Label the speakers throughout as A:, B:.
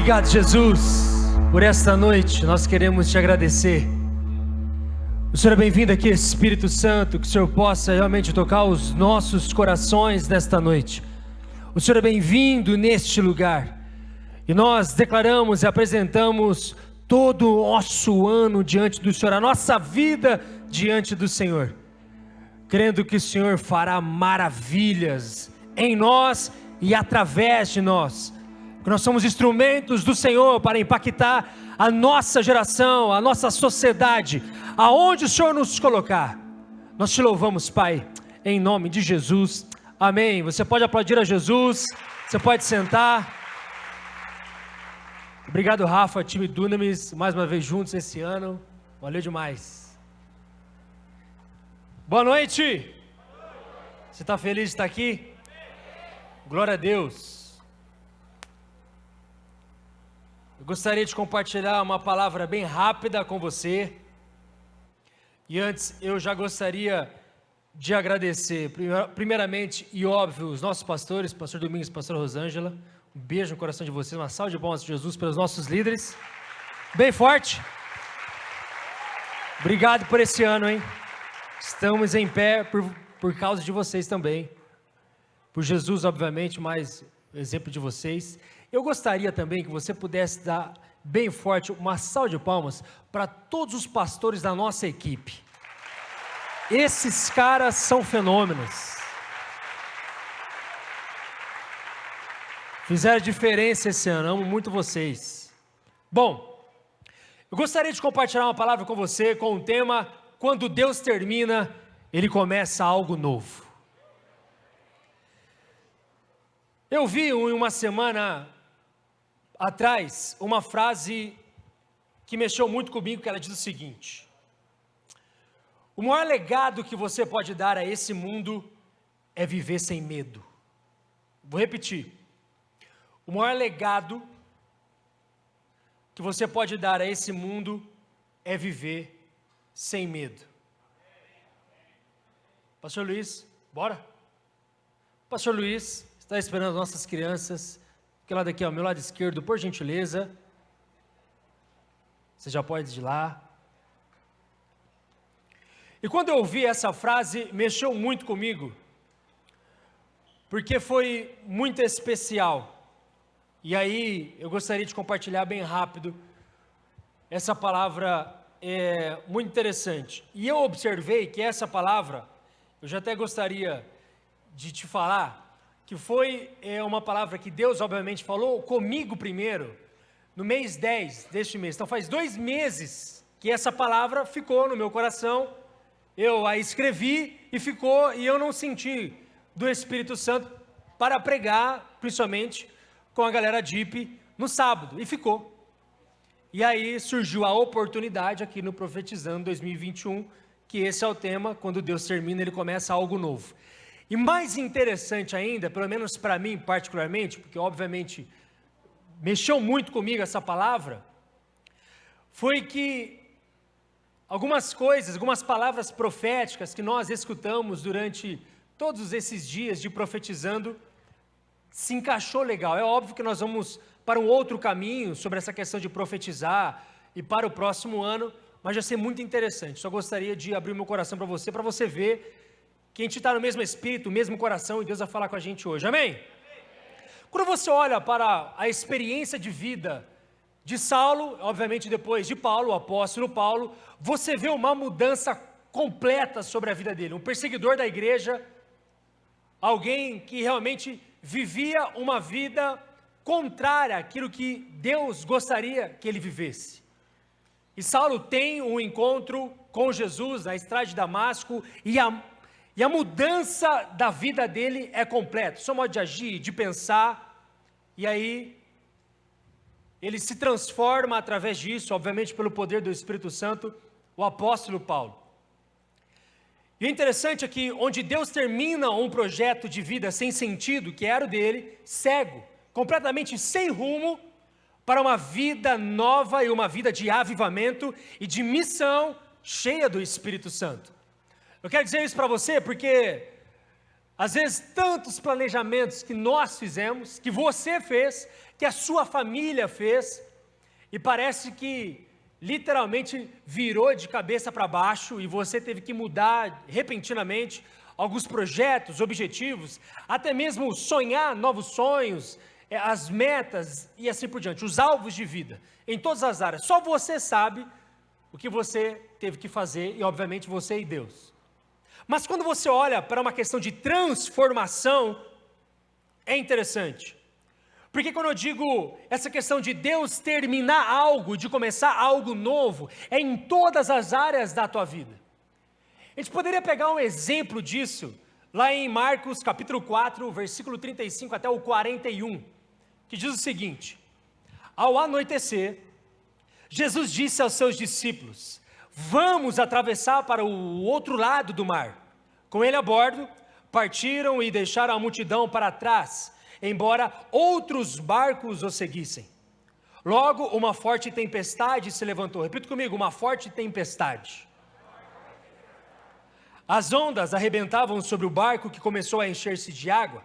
A: Obrigado, Jesus, por esta noite. Nós queremos te agradecer. O Senhor é bem-vindo aqui, Espírito Santo, que o Senhor possa realmente tocar os nossos corações nesta noite. O Senhor é bem-vindo neste lugar. E nós declaramos e apresentamos todo o nosso ano diante do Senhor, a nossa vida diante do Senhor, crendo que o Senhor fará maravilhas em nós e através de nós, que nós somos instrumentos do Senhor para impactar a nossa geração, a nossa sociedade, aonde o Senhor nos colocar. Nós te louvamos, Pai, em nome de Jesus, amém. Você pode aplaudir a Jesus, você pode sentar. Obrigado, Rafa, time Dunamis, mais uma vez juntos esse ano, valeu demais. Boa noite. Você está feliz de estar aqui? Glória a Deus. Eu gostaria de compartilhar uma palavra bem rápida com você. E antes, eu já gostaria de agradecer, primeiramente e óbvio, os nossos pastores, pastor Domingos e pastor Rosângela. Um beijo no coração de vocês, uma salva de palmas de Jesus pelos nossos líderes. Bem forte. Obrigado por esse ano, hein? Estamos em pé por causa de vocês também. Por Jesus, obviamente, mas exemplo de vocês. Eu gostaria também que você pudesse dar bem forte uma salva de palmas para todos os pastores da nossa equipe. Esses caras são fenômenos. Fizeram diferença esse ano, amo muito vocês. Bom, eu gostaria de compartilhar uma palavra com você com o tema: quando Deus termina, Ele começa algo novo. Eu vi uma semana atrás uma frase que mexeu muito comigo, que ela diz o seguinte: o maior legado que você pode dar a esse mundo é viver sem medo. Vou repetir. O maior legado que você pode dar a esse mundo é viver sem medo. Pastor Luiz, bora? Pastor Luiz está esperando as nossas crianças, que lá daqui ao meu lado esquerdo, por gentileza. Você já pode ir lá. E quando eu ouvi essa frase, mexeu muito comigo, porque foi muito especial. E aí, eu gostaria de compartilhar bem rápido, essa palavra é muito interessante. E eu observei que essa palavra, eu já até gostaria de te falar, que foi uma palavra que Deus obviamente falou comigo primeiro, no mês 10 deste mês. Então faz 2 meses que essa palavra ficou no meu coração, eu a escrevi e ficou, e eu não senti do Espírito Santo para pregar, principalmente com a galera DIP no sábado, e ficou. E aí surgiu a oportunidade aqui no Profetizando 2021, que esse é o tema: quando Deus termina, Ele começa algo novo. E mais interessante ainda, pelo menos para mim particularmente, porque obviamente mexeu muito comigo essa palavra, foi que algumas coisas, algumas palavras proféticas que nós escutamos durante todos esses dias de Profetizando, se encaixou legal. É óbvio que nós vamos para um outro caminho sobre essa questão de profetizar e para o próximo ano, mas vai ser muito interessante. Só gostaria de abrir meu coração para você ver que a gente está no mesmo espírito, no mesmo coração, e Deus vai falar com a gente hoje, amém? Quando você olha para a experiência de vida de Saulo, obviamente depois de Paulo, o apóstolo Paulo, você vê uma mudança completa sobre a vida dele. Um perseguidor da igreja, alguém que realmente vivia uma vida contrária àquilo que Deus gostaria que ele vivesse. E Saulo tem um encontro com Jesus na estrada de Damasco, e a mudança da vida dele é completa, seu modo de agir, de pensar, e aí ele se transforma através disso, obviamente pelo poder do Espírito Santo, o apóstolo Paulo. E o interessante é que onde Deus termina um projeto de vida sem sentido, que era o dele, cego, completamente sem rumo, para uma vida nova e uma vida de avivamento e de missão cheia do Espírito Santo. Eu quero dizer isso para você porque Às vezes, tantos planejamentos que nós fizemos, que você fez, que a sua família fez, e parece que literalmente virou de cabeça para baixo e você teve que mudar repentinamente alguns projetos, objetivos, até mesmo sonhar novos sonhos, as metas e assim por diante, os alvos de vida, em todas as áreas. Só você sabe o que você teve que fazer e, obviamente, você e Deus. Mas quando você olha para uma questão de transformação, é interessante. Porque quando eu digo essa questão de Deus terminar algo, de começar algo novo, é em todas as áreas da tua vida. A gente poderia pegar um exemplo disso, lá em Marcos capítulo 4, versículo 35 até o 41, que diz o seguinte: ao anoitecer, Jesus disse aos seus discípulos: vamos atravessar para o outro lado do mar. Com ele a bordo, partiram e deixaram a multidão para trás, embora outros barcos o seguissem. Logo, uma forte tempestade se levantou. Repita comigo: uma forte tempestade. As ondas arrebentavam sobre o barco, que começou a encher-se de água.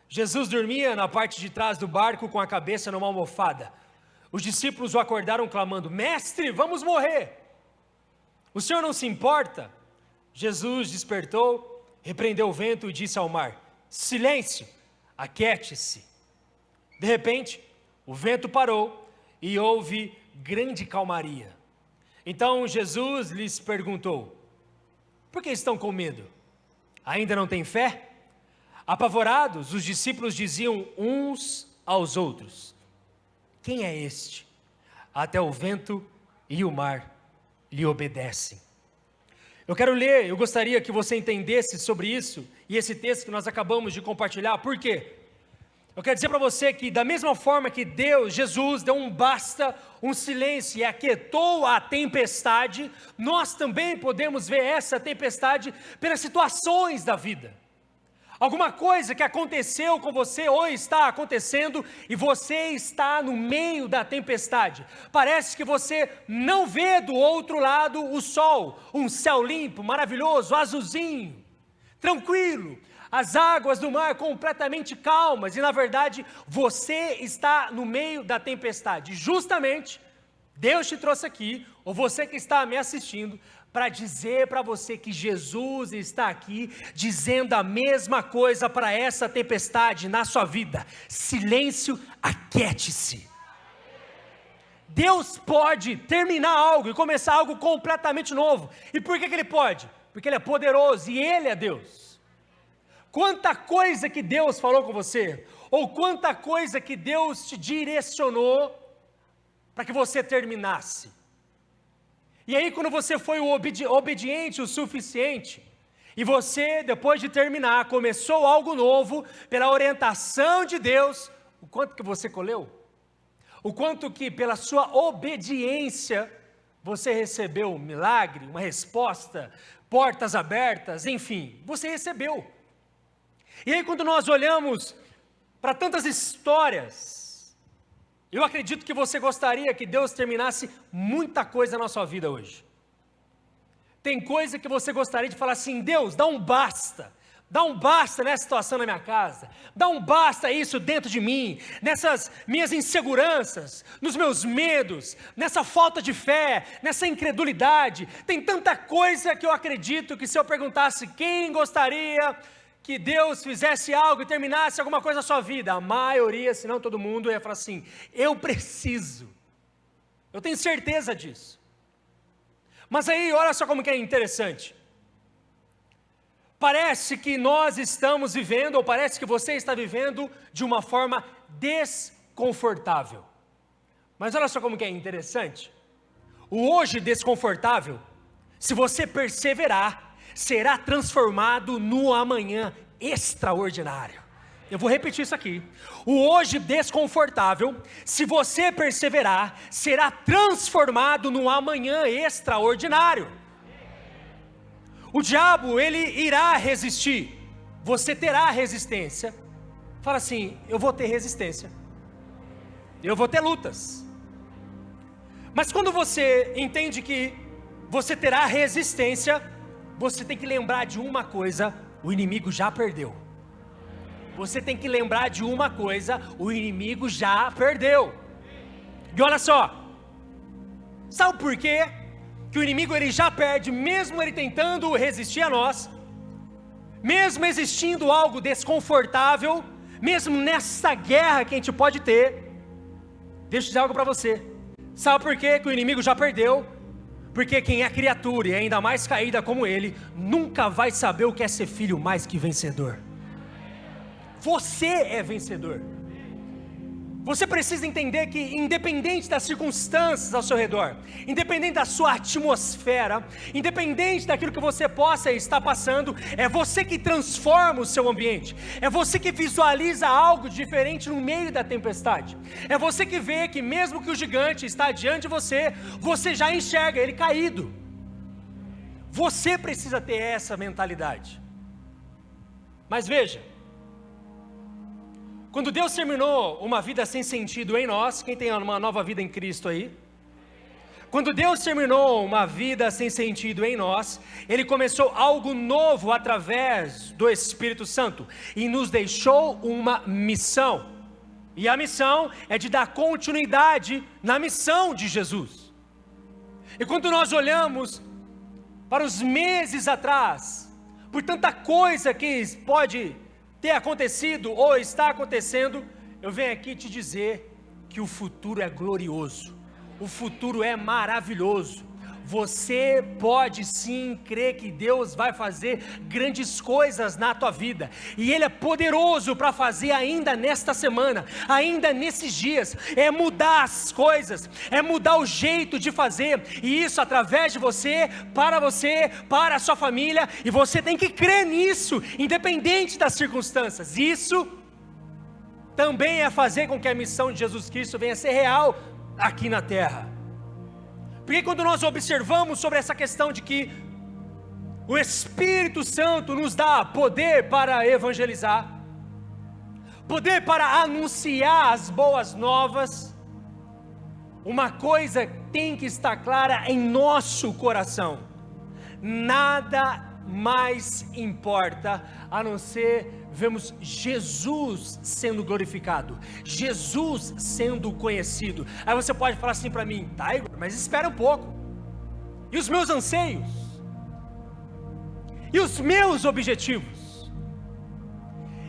A: Jesus dormia na parte de trás do barco com a cabeça numa almofada. Os discípulos o acordaram clamando: mestre, vamos morrer. O senhor não se importa? Jesus despertou, repreendeu o vento e disse ao mar: silêncio, aquiete-se. De repente, o vento parou e houve grande calmaria. Então Jesus lhes perguntou: por que estão com medo? Ainda não têm fé? Apavorados, os discípulos diziam uns aos outros: quem é este? Até o vento e o mar lhe obedecem. Eu gostaria que você entendesse sobre isso, e esse texto que nós acabamos de compartilhar. Por quê? Eu quero dizer para você que da mesma forma que Jesus deu um basta, um silêncio e aquietou a tempestade, nós também podemos ver essa tempestade pelas situações da vida. Alguma coisa que aconteceu com você ou está acontecendo e você está no meio da tempestade. Parece que você não vê do outro lado o sol, um céu limpo, maravilhoso, azulzinho, tranquilo. As águas do mar completamente calmas e na verdade você está no meio da tempestade. Justamente Deus te trouxe aqui, ou você que está me assistindo, para dizer para você que Jesus está aqui dizendo a mesma coisa para essa tempestade na sua vida: silêncio, aquiete-se. Deus pode terminar algo e começar algo completamente novo. E por que Ele pode? Porque Ele é poderoso e Ele é Deus. Quanta coisa que Deus falou com você, ou quanta coisa que Deus te direcionou para que você terminasse. E aí quando você foi obediente o suficiente, e você depois de terminar, começou algo novo, pela orientação de Deus, o quanto que você colheu? O quanto que pela sua obediência, você recebeu um milagre, uma resposta, portas abertas, enfim, você recebeu. E aí quando nós olhamos para tantas histórias, eu acredito que você gostaria que Deus terminasse muita coisa na sua vida hoje. Tem coisa que você gostaria de falar assim: Deus, dá um basta nessa situação na minha casa, dá um basta isso dentro de mim, nessas minhas inseguranças, nos meus medos, nessa falta de fé, nessa incredulidade. Tem tanta coisa que eu acredito que se eu perguntasse quem gostaria que Deus fizesse algo e terminasse alguma coisa na sua vida, a maioria, se não todo mundo, ia falar assim: eu preciso, eu tenho certeza disso. Mas aí, olha só como que é interessante, parece que nós estamos vivendo, ou parece que você está vivendo de uma forma desconfortável, mas olha só como que é interessante, o hoje desconfortável, se você perseverar, será transformado no amanhã extraordinário. Eu vou repetir isso aqui: o hoje desconfortável, se você perseverar, será transformado no amanhã extraordinário. O diabo, ele irá resistir, você terá resistência. Fala assim: eu vou ter resistência, eu vou ter lutas. Mas quando você entende que você terá resistência, você tem que lembrar de uma coisa o inimigo já perdeu. Você tem que lembrar de uma coisa: o inimigo já perdeu. E olha só, sabe por quê que o inimigo ele já perde, mesmo ele tentando resistir a nós, mesmo existindo algo desconfortável, mesmo nessa guerra que a gente pode ter? Deixa eu dizer algo para você. Sabe por quê que o inimigo já perdeu? Porque quem é criatura, e ainda mais caída como ele, nunca vai saber o que é ser filho mais que vencedor. Você é vencedor. Você precisa entender que, independente das circunstâncias ao seu redor, independente da sua atmosfera, independente daquilo que você possa estar passando, é você que transforma o seu ambiente, é você que visualiza algo diferente no meio da tempestade, é você que vê que mesmo que o gigante está diante de você, você já enxerga ele caído. Você precisa ter essa mentalidade. Mas veja, quando Deus terminou uma vida sem sentido em nós, quem tem uma nova vida em Cristo aí? Quando Deus terminou uma vida sem sentido em nós, Ele começou algo novo através do Espírito Santo e nos deixou uma missão. E a missão é de dar continuidade na missão de Jesus. E quando nós olhamos para os meses atrás, por tanta coisa que pode ter acontecido ou está acontecendo, eu venho aqui te dizer que o futuro é glorioso, o futuro é maravilhoso. Você pode sim crer que Deus vai fazer grandes coisas na tua vida, e Ele é poderoso para fazer ainda nesta semana, ainda nesses dias. É mudar as coisas, é mudar o jeito de fazer, e isso através de você, para a sua família, e você tem que crer nisso, independente das circunstâncias. Isso também é fazer com que a missão de Jesus Cristo venha a ser real aqui na terra. Porque quando nós observamos sobre essa questão de que o Espírito Santo nos dá poder para evangelizar, poder para anunciar as boas novas, uma coisa tem que estar clara em nosso coração: nada mais importa a não ser vemos Jesus sendo glorificado, Jesus sendo conhecido. Aí você pode falar assim para mim: tá, Igor, mas espera um pouco, e os meus anseios? E os meus objetivos?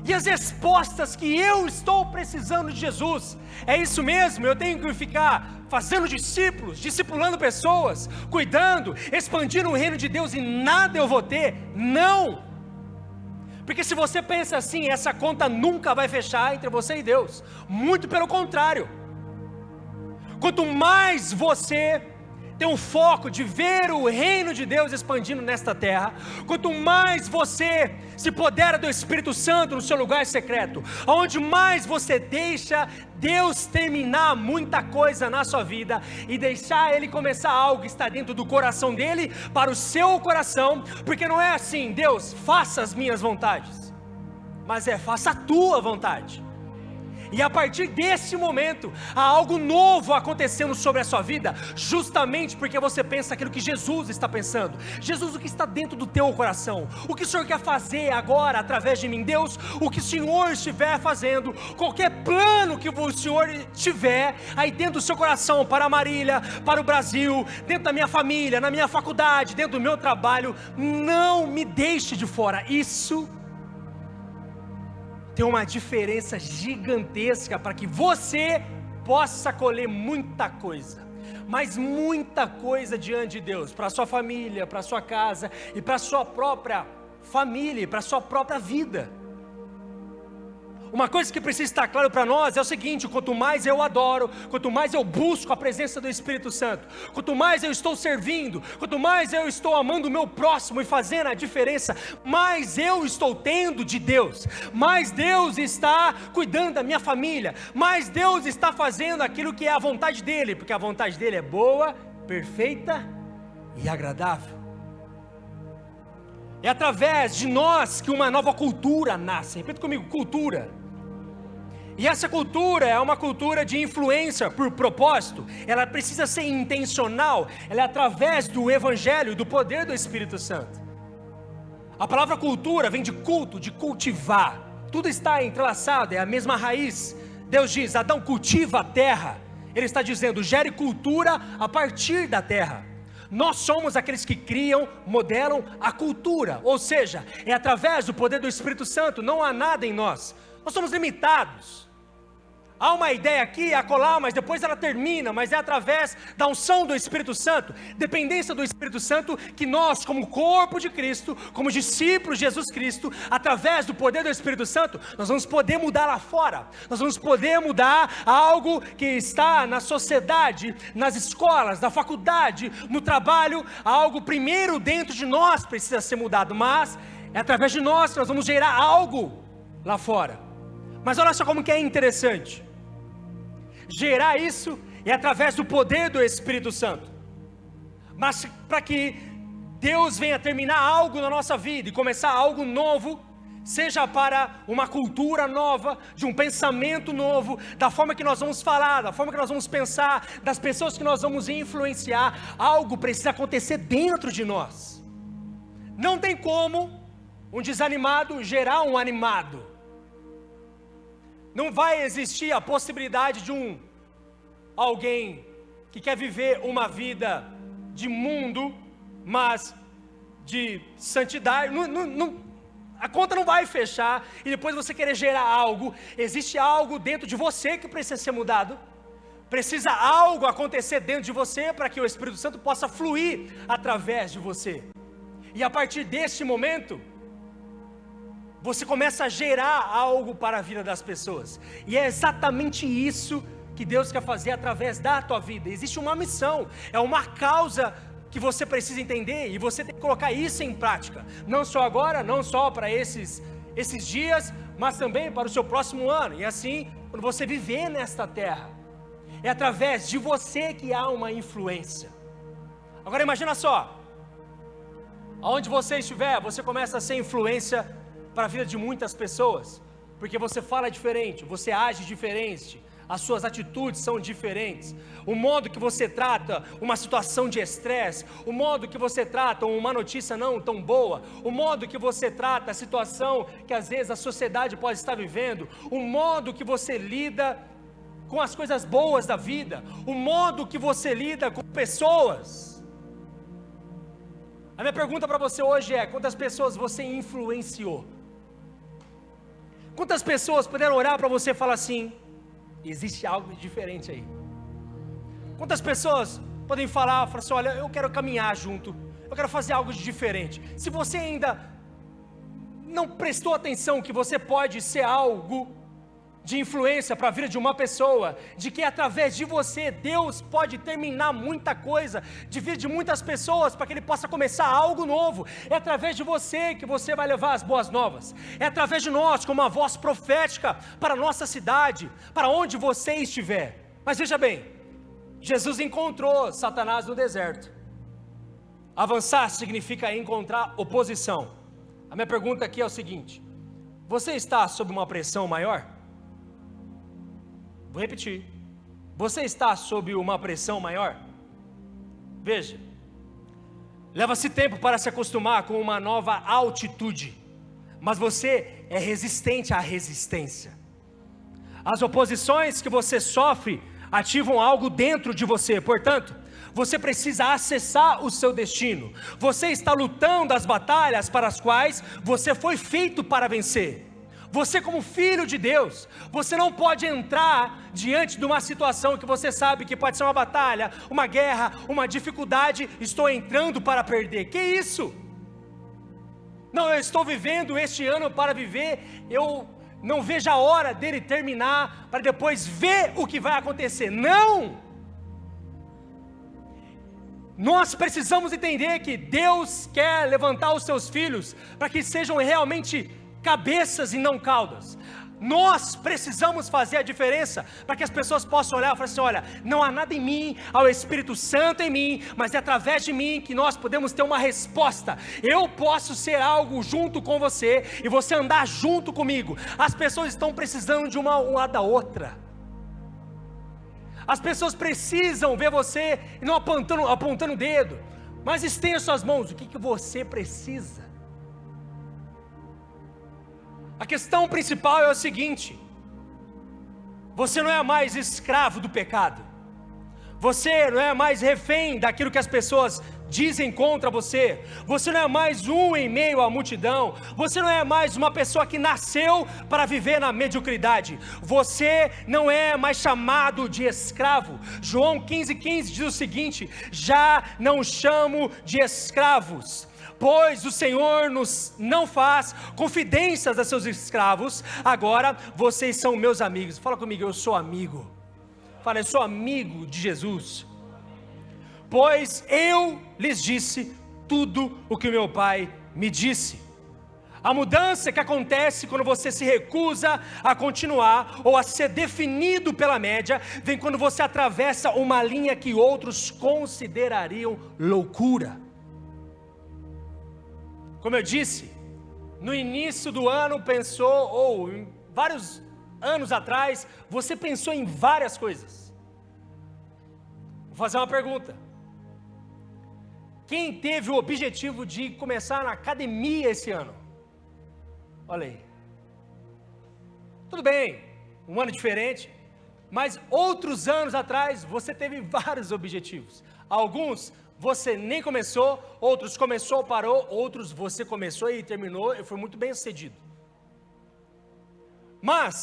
A: E as respostas que eu estou precisando de Jesus? É isso mesmo, eu tenho que ficar fazendo discípulos, discipulando pessoas, cuidando, expandindo o reino de Deus e nada eu vou ter? Não! Porque se você pensa assim, essa conta nunca vai fechar entre você e Deus. Muito pelo contrário. Quanto mais você tem um foco de ver o reino de Deus expandindo nesta terra, quanto mais você se apodera do Espírito Santo no seu lugar secreto, onde mais você deixa Deus terminar muita coisa na sua vida e deixar Ele começar algo que está dentro do coração dEle para o seu coração, porque não é assim: Deus, faça as minhas vontades, mas é: faça a tua vontade. E a partir desse momento, há algo novo acontecendo sobre a sua vida, justamente porque você pensa aquilo que Jesus está pensando. Jesus, o que está dentro do teu coração? O que o Senhor quer fazer agora através de mim? Deus, o que o Senhor estiver fazendo, qualquer plano que o Senhor tiver aí dentro do seu coração, para a Marília, para o Brasil, dentro da minha família, na minha faculdade, dentro do meu trabalho, não me deixe de fora. Isso tem uma diferença gigantesca para que você possa colher muita coisa, mas muita coisa diante de Deus, para a sua família, para a sua casa e para a sua própria família, para a sua própria vida. Uma coisa que precisa estar claro para nós é o seguinte: quanto mais eu adoro, quanto mais eu busco a presença do Espírito Santo, quanto mais eu estou servindo, quanto mais eu estou amando o meu próximo e fazendo a diferença, mais eu estou tendo de Deus, mais Deus está cuidando da minha família, mais Deus está fazendo aquilo que é a vontade dEle, porque a vontade dEle é boa, perfeita e agradável. É através de nós que uma nova cultura nasce. Repita comigo: cultura. E essa cultura é uma cultura de influência por propósito. Ela precisa ser intencional. Ela é através do Evangelho, do poder do Espírito Santo. A palavra cultura vem de culto, de cultivar. Tudo está entrelaçado, é a mesma raiz. Deus diz: Adão, cultiva a terra. Ele está dizendo: gere cultura a partir da terra. Nós somos aqueles que criam, modelam a cultura. Ou seja, é através do poder do Espírito Santo. Não há nada em nós. Nós somos limitados. Há uma ideia aqui, acolá, mas depois ela termina, mas é através da unção do Espírito Santo, dependência do Espírito Santo, que nós, como corpo de Cristo, como discípulos de Jesus Cristo, através do poder do Espírito Santo, nós vamos poder mudar lá fora, nós vamos poder mudar algo que está na sociedade, nas escolas, na faculdade, no trabalho. Algo primeiro dentro de nós precisa ser mudado, mas é através de nós que nós vamos gerar algo lá fora. Mas olha só como que é interessante. Gerar isso é através do poder do Espírito Santo. Mas para que Deus venha terminar algo na nossa vida e começar algo novo, seja para uma cultura nova, de um pensamento novo, da forma que nós vamos falar, da forma que nós vamos pensar, das pessoas que nós vamos influenciar, algo precisa acontecer dentro de nós. Não tem como um desanimado gerar um animado. Não vai existir a possibilidade de alguém que quer viver uma vida de mundo, mas de santidade. A conta não vai fechar e depois você querer gerar algo. Existe algo dentro de você que precisa ser mudado. Precisa algo acontecer dentro de você para que o Espírito Santo possa fluir através de você. E a partir deste momento, você começa a gerar algo para a vida das pessoas. E é exatamente isso que Deus quer fazer através da tua vida. Existe uma missão, é uma causa que você precisa entender, e você tem que colocar isso em prática. Não só agora, não só para esses dias, mas também para o seu próximo ano. E assim, quando você viver nesta terra, é através de você que há uma influência. Agora imagina só, aonde você estiver, você começa a ser influência para a vida de muitas pessoas, porque você fala diferente, você age diferente, as suas atitudes são diferentes, o modo que você trata uma situação de estresse, o modo que você trata uma notícia não tão boa, o modo que você trata a situação que às vezes a sociedade pode estar vivendo, o modo que você lida com as coisas boas da vida, o modo que você lida com pessoas. A minha pergunta para você hoje é: quantas pessoas você influenciou? Quantas pessoas puderam olhar para você e falar assim: existe algo diferente aí? Quantas pessoas podem falar assim: olha, eu quero caminhar junto, eu quero fazer algo de diferente? Se você ainda não prestou atenção que você pode ser algo de influência para a vida de uma pessoa, de que através de você Deus pode terminar muita coisa, de vida de muitas pessoas, para que Ele possa começar algo novo. É através de você que você vai levar as boas novas, é através de nós como uma voz profética para a nossa cidade, para onde você estiver. Mas veja bem, Jesus encontrou Satanás no deserto. Avançar significa encontrar oposição. A minha pergunta aqui é o seguinte: você está sob uma pressão maior? Vou repetir, você está sob uma pressão maior? Veja, leva-se tempo para se acostumar com uma nova altitude, mas você é resistente à resistência. As oposições que você sofre ativam algo dentro de você, portanto, você precisa acessar o seu destino. Você está lutando as batalhas para as quais você foi feito para vencer. Você, como filho de Deus, você não pode entrar diante de uma situação que você sabe que pode ser uma batalha, uma guerra, uma dificuldade. Estou entrando para perder. Que isso? Não, eu estou vivendo este ano para viver. Eu não vejo a hora dele terminar para depois ver o que vai acontecer. Não! Nós precisamos entender que Deus quer levantar os seus filhos para que sejam realmente cabeças e não caudas. Nós precisamos fazer a diferença para que as pessoas possam olhar e falar assim: olha, não há nada em mim, há o Espírito Santo em mim, mas é através de mim que nós podemos ter uma resposta. Eu posso ser algo junto com você e você andar junto comigo. As pessoas estão precisando de uma da outra. As pessoas precisam ver você e não apontando o dedo, mas estenda suas mãos. O que você precisa? A questão principal é o seguinte: você não é mais escravo do pecado, você não é mais refém daquilo que as pessoas dizem contra você, você não é mais um em meio à multidão, você não é mais uma pessoa que nasceu para viver na mediocridade, você não é mais chamado de escravo. João 15,15 diz o seguinte: já não chamo de escravos, pois o Senhor não faz confidências a seus escravos, agora vocês são meus amigos. Fala comigo, eu sou amigo. Fala, eu sou amigo de Jesus. Pois eu lhes disse tudo o que o meu Pai me disse. A mudança que acontece quando você se recusa a continuar ou a ser definido pela média, vem quando você atravessa uma linha que outros considerariam loucura. Como eu disse, no início do ano ou em vários anos atrás, você pensou em várias coisas. Vou fazer uma pergunta: quem teve o objetivo de começar na academia esse ano? Olha aí. Tudo bem, um ano diferente, mas outros anos atrás você teve vários objetivos. Alguns você nem começou, outros começou, parou, outros você começou e terminou e foi muito bem sucedido. Mas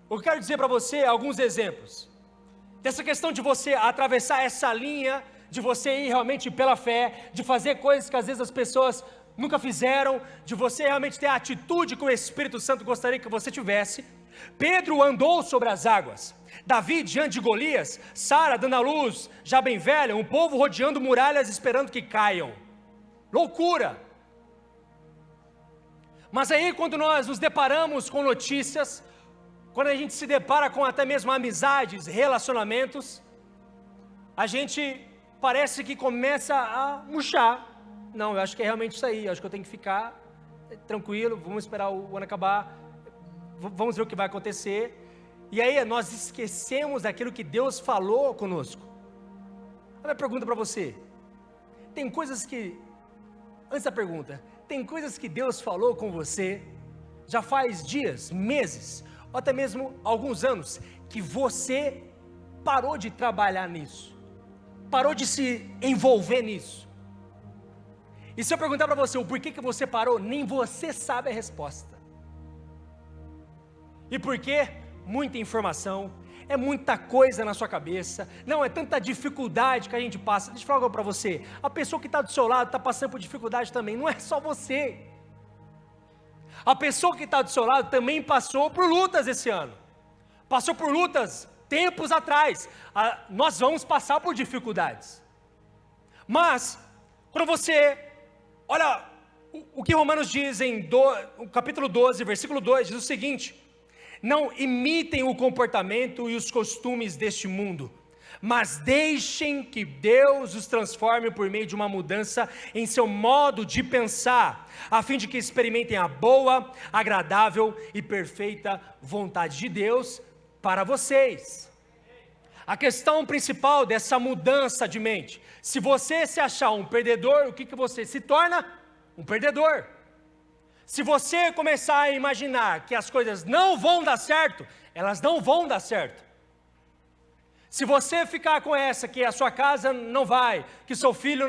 A: eu quero dizer para você alguns exemplos dessa questão de você atravessar essa linha, de você ir realmente pela fé, de fazer coisas que às vezes as pessoas nunca fizeram, de você realmente ter a atitude que o Espírito Santo gostaria que você tivesse. Pedro andou sobre as águas, Davi diante de Golias, Sara dando à luz, já bem velha, um povo rodeando muralhas esperando que caiam. Loucura! Mas aí quando nós nos deparamos com notícias, quando a gente se depara com até mesmo amizades, relacionamentos, a gente parece que começa a murchar. Não, eu acho que é realmente isso aí, eu acho que eu tenho que ficar tranquilo, vamos esperar o ano acabar, vamos ver o que vai acontecer. E aí nós esquecemos daquilo que Deus falou conosco. A minha pergunta para você: tem coisas que, antes da pergunta, tem coisas que Deus falou com você, já faz dias, meses, ou até mesmo alguns anos, que você parou de trabalhar nisso, parou de se envolver nisso? E se eu perguntar para você o porquê que você parou, nem você sabe a resposta. E por quê? Muita informação, é muita coisa na sua cabeça, não é tanta dificuldade que a gente passa. Deixa eu falar algo para você: a pessoa que está do seu lado está passando por dificuldade também, não é só você. A pessoa que está do seu lado também passou por lutas esse ano, passou por lutas tempos atrás. Nós vamos passar por dificuldades, mas quando você olha o que Romanos diz em capítulo 12, versículo 2, diz o seguinte: não imitem o comportamento e os costumes deste mundo, mas deixem que Deus os transforme por meio de uma mudança em seu modo de pensar, a fim de que experimentem a boa, agradável e perfeita vontade de Deus para vocês. A questão principal dessa mudança de mente: se você se achar um perdedor, o que você se torna? Um perdedor. Se você começar a imaginar que as coisas não vão dar certo, elas não vão dar certo. Se você ficar com essa, que a sua casa não vai, que seu filho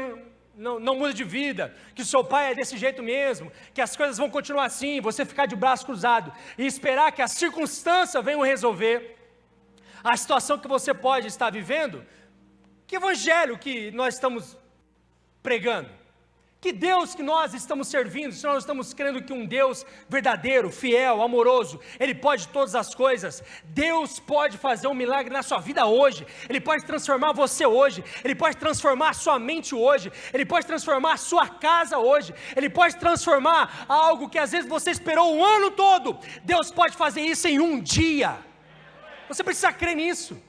A: não muda de vida, que seu pai é desse jeito mesmo, que as coisas vão continuar assim, você ficar de braço cruzado e esperar que as circunstâncias venham resolver a situação que você pode estar vivendo, que evangelho que nós estamos pregando? Que Deus que nós estamos servindo? Se nós estamos crendo que um Deus verdadeiro, fiel, amoroso, Ele pode todas as coisas. Deus pode fazer um milagre na sua vida hoje, Ele pode transformar você hoje, Ele pode transformar a sua mente hoje, Ele pode transformar a sua casa hoje, Ele pode transformar algo que às vezes você esperou um ano todo. Deus pode fazer isso em um dia. Você precisa crer nisso.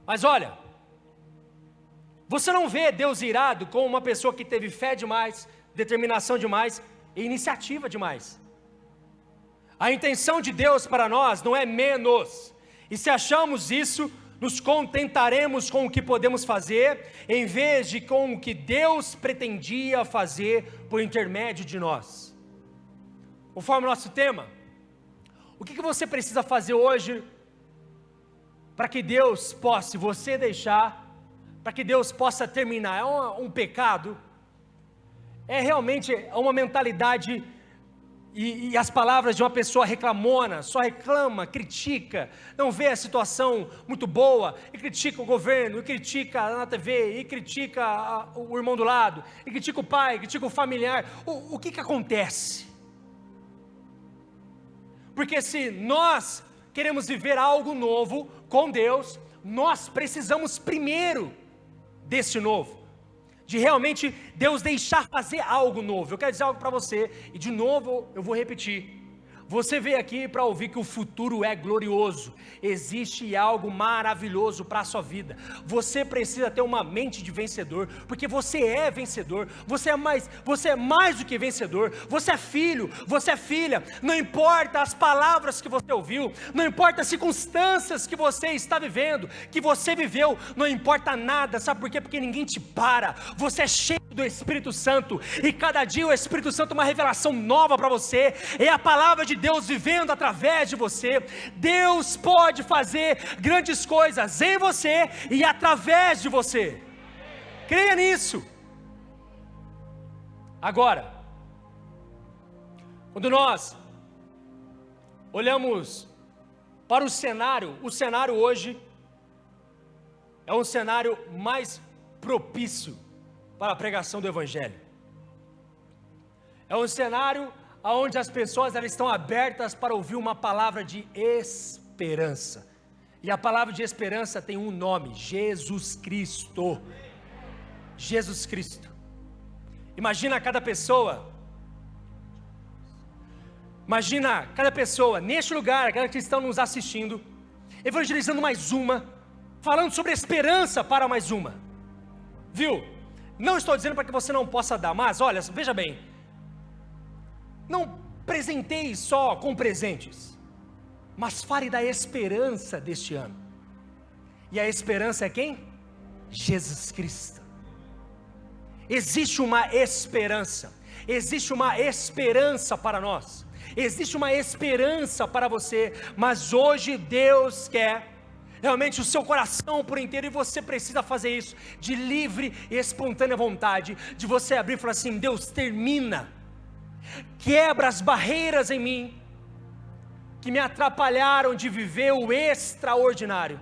A: Mas olha, você não vê Deus irado com uma pessoa que teve fé demais, determinação demais e iniciativa demais. A intenção de Deus para nós não é menos. E se achamos isso, nos contentaremos com o que podemos fazer, em vez de com o que Deus pretendia fazer por intermédio de nós. conforme o nosso tema, o que você precisa fazer hoje para que Deus possa, se você deixar, para que Deus possa terminar? É um pecado? É realmente uma mentalidade e as palavras de uma pessoa reclamona, só reclama, critica, não vê a situação muito boa, e critica o governo, e critica na TV, e critica o irmão do lado, e critica o pai, critica o familiar. O que acontece? Porque se nós queremos viver algo novo com Deus, nós precisamos primeiro desse novo, de realmente Deus deixar fazer algo novo. Eu quero dizer algo para você, e de novo eu vou repetir. Você veio aqui para ouvir que o futuro é glorioso, existe algo maravilhoso para a sua vida. Você precisa ter uma mente de vencedor, porque você é vencedor, você é mais do que vencedor, você é filho, você é filha. Não importa as palavras que você ouviu, não importa as circunstâncias que você está vivendo, que você viveu, não importa nada, sabe por quê? Porque ninguém te para, você é cheio do Espírito Santo, e cada dia o Espírito Santo é uma revelação nova para você, é a palavra de Deus vivendo através de você. Deus pode fazer grandes coisas em você e através de você, creia nisso. Agora, quando nós olhamos para o cenário hoje é um cenário mais propício para a pregação do Evangelho. É um cenário onde as pessoas elas estão abertas para ouvir uma palavra de esperança. E a palavra de esperança tem um nome: Jesus Cristo. Jesus Cristo. Imagina cada pessoa neste lugar, aquelas que estão nos assistindo, evangelizando mais uma, falando sobre esperança para mais uma. Viu? Não estou dizendo para que você não possa dar, mas olha, veja bem, não presenteie só com presentes, mas fale da esperança deste ano. E a esperança é quem? Jesus Cristo. Existe uma esperança para nós, existe uma esperança para você, mas hoje Deus quer realmente o seu coração por inteiro, e você precisa fazer isso de livre e espontânea vontade, de você abrir e falar assim: Deus, termina, quebra as barreiras em mim, que me atrapalharam de viver o extraordinário.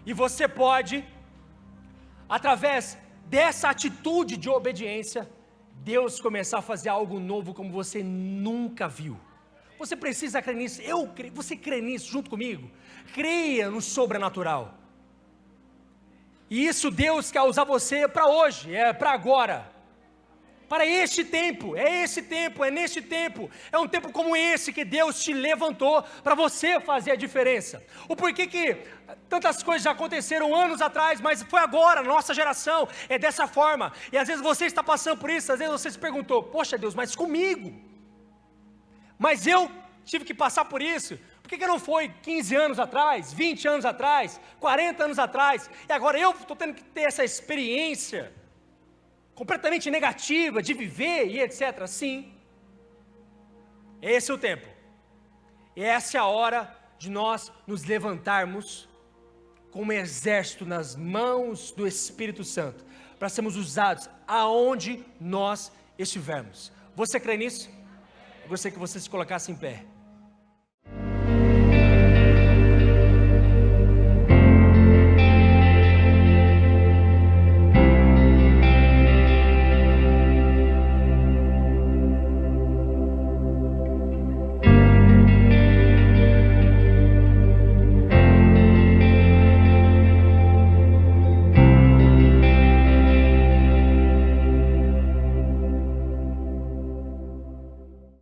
A: E você pode, através dessa atitude de obediência, Deus começar a fazer algo novo como você nunca viu. Você precisa crer nisso. Você crê nisso junto comigo? Creia no sobrenatural. E isso Deus quer usar você para hoje, é para agora, para este tempo, é neste tempo, é um tempo como esse que Deus te levantou para você fazer a diferença. O porquê que tantas coisas já aconteceram anos atrás, mas foi agora, nossa geração é dessa forma, e às vezes você está passando por isso, às vezes você se perguntou: poxa Deus, mas comigo? Mas eu tive que passar por isso, por que não foi 15 anos atrás, 20 anos atrás, 40 anos atrás, e agora eu estou tendo que ter essa experiência completamente negativa de viver e etc. Sim, esse é o tempo, e essa é a hora de nós nos levantarmos como um exército nas mãos do Espírito Santo, para sermos usados aonde nós estivermos. Você crê nisso? Eu gostaria que você se colocasse em pé.